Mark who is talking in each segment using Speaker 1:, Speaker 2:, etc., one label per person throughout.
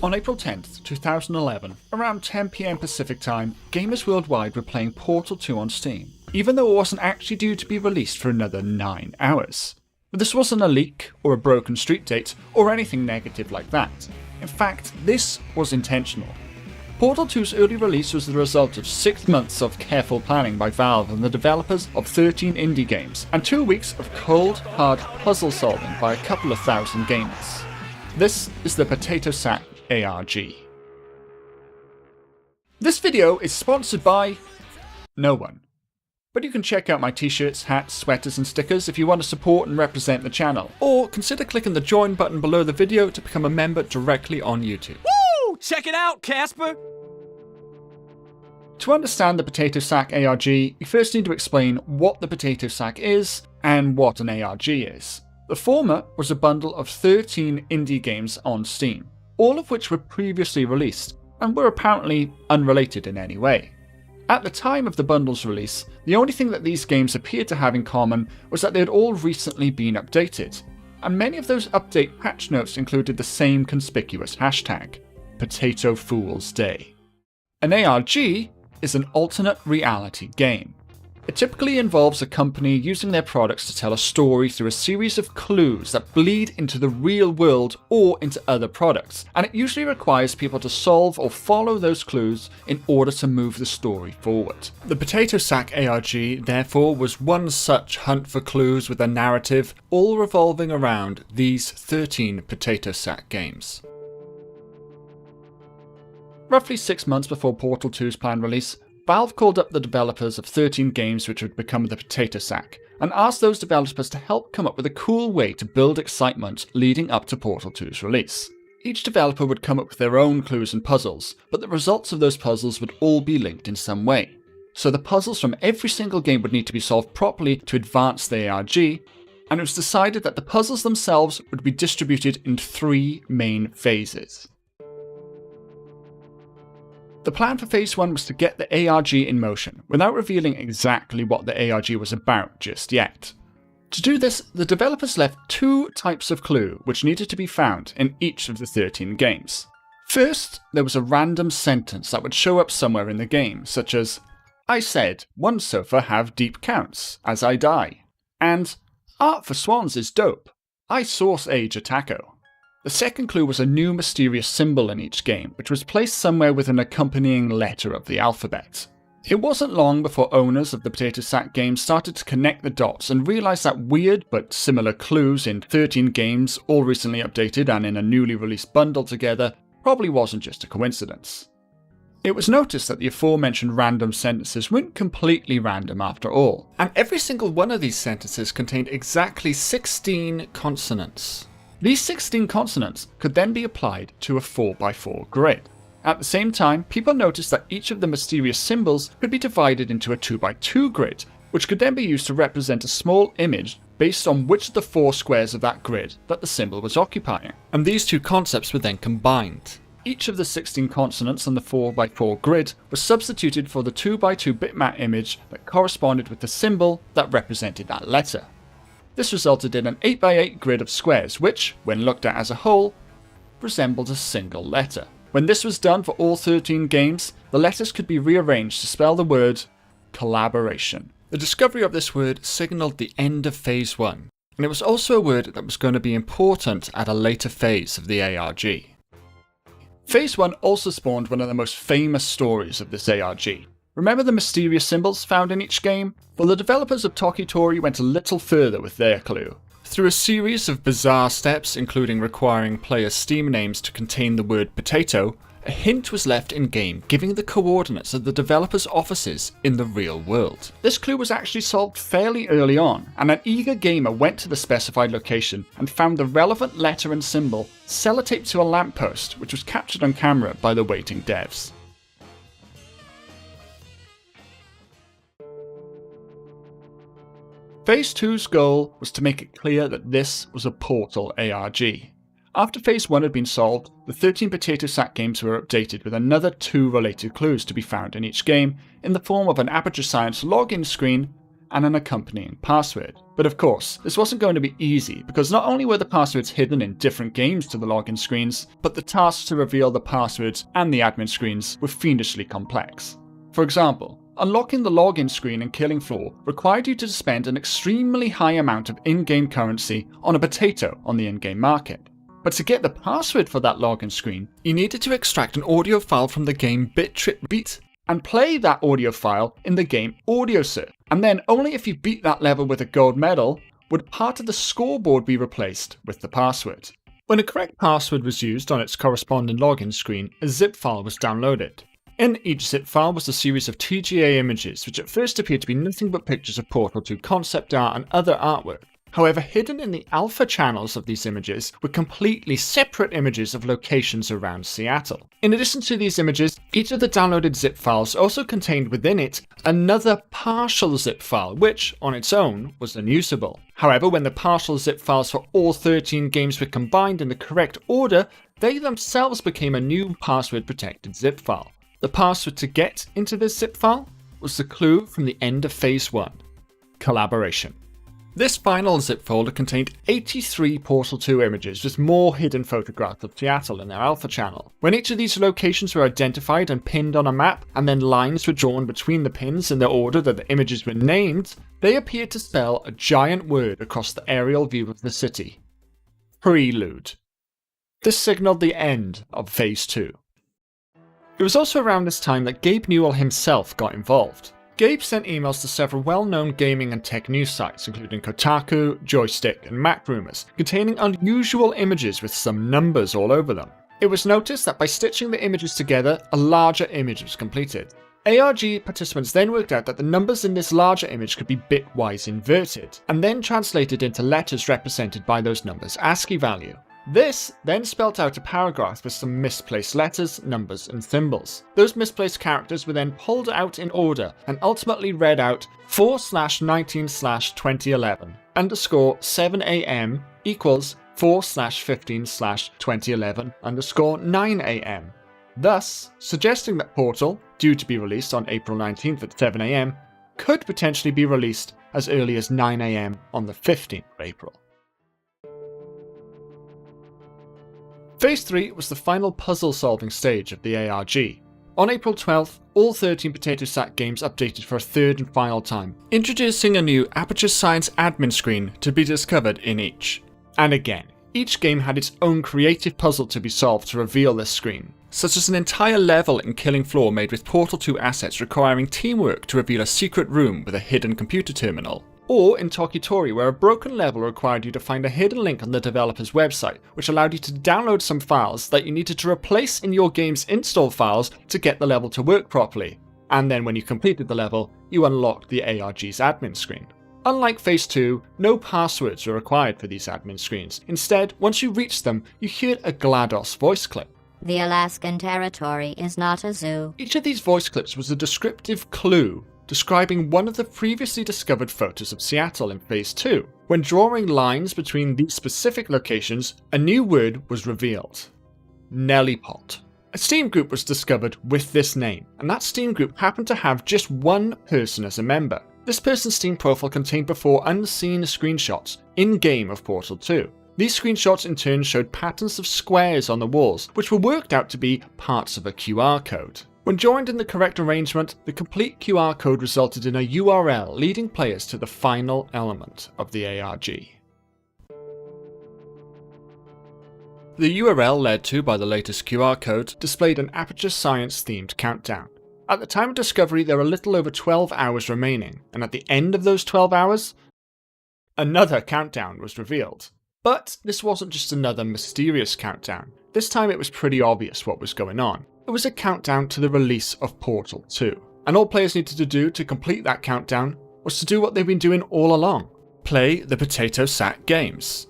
Speaker 1: On April 10th, 2011, around 10 PM Pacific time, gamers worldwide were playing Portal 2 on Steam, even though it wasn't actually due to be released for another 9 hours. But this wasn't a leak, or a broken street date, or anything negative like that. In fact, this was intentional. Portal 2's early release was the result of 6 months of careful planning by Valve and the developers of 13 indie games, and 2 weeks of cold, hard puzzle solving by a couple of thousand gamers. This is the Potato Sack ARG. This video is sponsored by no one. But you can check out my t-shirts, hats, sweaters and stickers if you want to support and represent the channel, or consider clicking the join button below the video to become a member directly on YouTube.
Speaker 2: Woo! Check it out, Casper!
Speaker 1: To understand the Potato Sack ARG, you first need to explain what the Potato Sack is and what an ARG is. The former was a bundle of 13 indie games on Steam, all of which were previously released and were apparently unrelated in any way. At the time of the bundle's release, the only thing that these games appeared to have in common was that they had all recently been updated, and many of those update patch notes included the same conspicuous hashtag, Potato Fool's Day. An ARG is an alternate reality game. It typically involves a company using their products to tell a story through a series of clues that bleed into the real world or into other products, and it usually requires people to solve or follow those clues in order to move the story forward. The Potato Sack ARG, therefore, was one such hunt for clues with a narrative, all revolving around these 13 Potato Sack games. Roughly 6 months before Portal 2's planned release, Valve called up the developers of 13 games which would become the Potato Sack, and asked those developers to help come up with a cool way to build excitement leading up to Portal 2's release. Each developer would come up with their own clues and puzzles, but the results of those puzzles would all be linked in some way. So the puzzles from every single game would need to be solved properly to advance the ARG, and it was decided that the puzzles themselves would be distributed in 3 main phases. The plan for Phase 1 was to get the ARG in motion, without revealing exactly what the ARG was about just yet. To do this, the developers left 2 types of clue which needed to be found in each of the 13 games. First, there was a random sentence that would show up somewhere in the game, such as, "I said, one sofa have deep counts, as I die," and "Art for swans is dope, I source age a taco." The second clue was a new mysterious symbol in each game, which was placed somewhere with an accompanying letter of the alphabet. It wasn't long before owners of the Potato Sack games started to connect the dots and realised that weird but similar clues in 13 games, all recently updated and in a newly released bundle together, probably wasn't just a coincidence. It was noticed that the aforementioned random sentences weren't completely random after all, and every single one of these sentences contained exactly 16 consonants. These 16 consonants could then be applied to a 4x4 grid. At the same time, people noticed that each of the mysterious symbols could be divided into a 2x2 grid, which could then be used to represent a small image based on which of the 4 squares of that grid that the symbol was occupying. And these 2 concepts were then combined. Each of the 16 consonants on the 4x4 grid was substituted for the 2x2 bitmap image that corresponded with the symbol that represented that letter. This resulted in an 8x8 grid of squares which, when looked at as a whole, resembled a single letter. When this was done for all 13 games, the letters could be rearranged to spell the word collaboration. The discovery of this word signalled the end of Phase 1, and it was also a word that was going to be important at a later phase of the ARG. Phase 1 also spawned one of the most famous stories of this ARG. Remember the mysterious symbols found in each game? Well, the developers of Tokitori went a little further with their clue. Through a series of bizarre steps, including requiring players' Steam names to contain the word potato, a hint was left in-game giving the coordinates of the developers' offices in the real world. This clue was actually solved fairly early on, and an eager gamer went to the specified location and found the relevant letter and symbol sellotaped to a lamppost, which was captured on camera by the waiting devs. Phase 2's goal was to make it clear that this was a Portal ARG. After Phase 1 had been solved, the 13 Potato Sack games were updated with another 2 related clues to be found in each game, in the form of an Aperture Science login screen and an accompanying password. But of course, this wasn't going to be easy, because not only were the passwords hidden in different games to the login screens, but the tasks to reveal the passwords and the admin screens were fiendishly complex. For example, unlocking the login screen in Killing Floor required you to spend an extremely high amount of in-game currency on a potato on the in-game market. But to get the password for that login screen, you needed to extract an audio file from the game BitTrip and play that audio file in the game AudioSurf. And then only if you beat that level with a gold medal would part of the scoreboard be replaced with the password. When a correct password was used on its corresponding login screen, a zip file was downloaded. In each zip file was a series of TGA images, which at first appeared to be nothing but pictures of Portal 2 concept art and other artwork. However, hidden in the alpha channels of these images were completely separate images of locations around Seattle. In addition to these images, each of the downloaded zip files also contained within it another partial zip file, which, on its own, was unusable. However, when the partial zip files for all 13 games were combined in the correct order, they themselves became a new password-protected zip file. The password to get into this zip file was the clue from the end of Phase 1, Collaboration. This final zip folder contained 83 Portal 2 images with more hidden photographs of Seattle in their alpha channel. When each of these locations were identified and pinned on a map, and then lines were drawn between the pins in the order that the images were named, they appeared to spell a giant word across the aerial view of the city. Prelude. This signaled the end of Phase 2. It was also around this time that Gabe Newell himself got involved. Gabe sent emails to several well-known gaming and tech news sites, including Kotaku, Joystick, and MacRumors, containing unusual images with some numbers all over them. It was noticed that by stitching the images together, a larger image was completed. ARG participants then worked out that the numbers in this larger image could be bitwise inverted, and then translated into letters represented by those numbers' ASCII value. This then spelt out a paragraph with some misplaced letters, numbers, and symbols. Those misplaced characters were then pulled out in order and ultimately read out 4/19/2011 _ 7 AM equals 4/15/2011 _ 9 AM. Thus, suggesting that Portal, due to be released on April 19th at 7 AM, could potentially be released as early as 9 AM on the 15th of April. Phase 3 was the final puzzle-solving stage of the ARG. On April 12th, all 13 Potato Sack games updated for a third and final time, introducing a new Aperture Science admin screen to be discovered in each. And again, each game had its own creative puzzle to be solved to reveal this screen, such as an entire level in Killing Floor made with Portal 2 assets requiring teamwork to reveal a secret room with a hidden computer terminal. Or in Tokitori, where a broken level required you to find a hidden link on the developer's website, which allowed you to download some files that you needed to replace in your game's install files to get the level to work properly. And then when you completed the level, you unlocked the ARG's admin screen. Unlike Phase 2, no passwords were required for these admin screens. Instead, once you reached them, you heard a GLaDOS voice clip.
Speaker 3: The Alaskan Territory is not a zoo.
Speaker 1: Each of these voice clips was a descriptive clue describing one of the previously discovered photos of Seattle in Phase 2. When drawing lines between these specific locations, a new word was revealed. Nellypot. A Steam group was discovered with this name, and that Steam group happened to have just one person as a member. This person's Steam profile contained before unseen screenshots in-game of Portal 2. These screenshots in turn showed patterns of squares on the walls, which were worked out to be parts of a QR code. When joined in the correct arrangement, the complete QR code resulted in a URL leading players to the final element of the ARG. The URL led to by the latest QR code displayed an Aperture Science themed countdown. At the time of discovery, there were a little over 12 hours remaining, and at the end of those 12 hours, another countdown was revealed. But this wasn't just another mysterious countdown. This time it was pretty obvious what was going on. It was a countdown to the release of Portal 2. And all players needed to do to complete that countdown was to do what they've been doing all along. Play the Potato Sack games.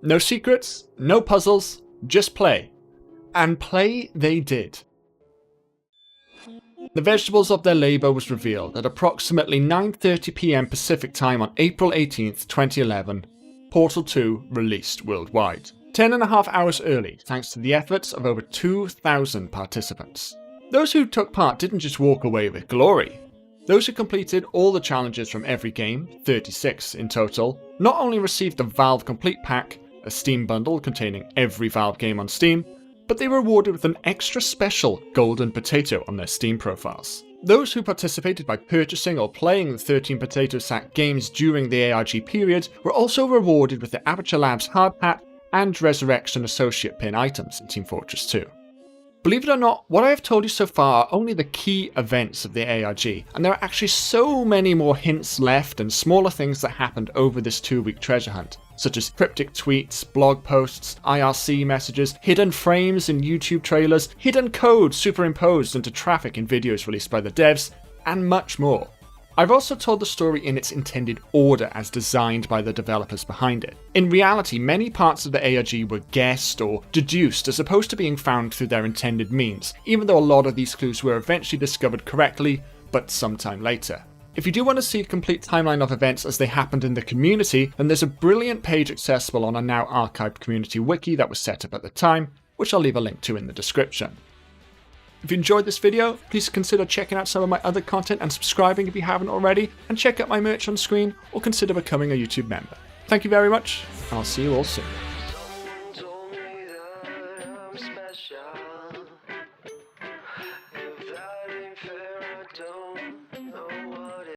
Speaker 1: No secrets, no puzzles, just play. And play they did. The vegetables of their labour was revealed at approximately 9:30 PM Pacific time on April 18th, 2011. Portal 2 released worldwide. 10.5 hours early, thanks to the efforts of over 2,000 participants. Those who took part didn't just walk away with glory. Those who completed all the challenges from every game, 36 in total, not only received the Valve Complete Pack, a Steam bundle containing every Valve game on Steam, but they were rewarded with an extra special golden potato on their Steam profiles. Those who participated by purchasing or playing the 13 Potato Sack games during the ARG period were also rewarded with the Aperture Labs hard hat and Resurrection Associate pin items in Team Fortress 2. Believe it or not, what I have told you so far are only the key events of the ARG, and there are actually so many more hints left and smaller things that happened over this 2-week treasure hunt, such as cryptic tweets, blog posts, IRC messages, hidden frames in YouTube trailers, hidden code superimposed into traffic in videos released by the devs, and much more. I've also told the story in its intended order as designed by the developers behind it. In reality, many parts of the ARG were guessed or deduced as opposed to being found through their intended means, even though a lot of these clues were eventually discovered correctly, but sometime later. If you do want to see a complete timeline of events as they happened in the community, then there's a brilliant page accessible on a now archived community wiki that was set up at the time, which I'll leave a link to in the description. If you enjoyed this video, please consider checking out some of my other content and subscribing if you haven't already, and check out my merch on screen or consider becoming a YouTube member. Thank you very much, and I'll see you all soon.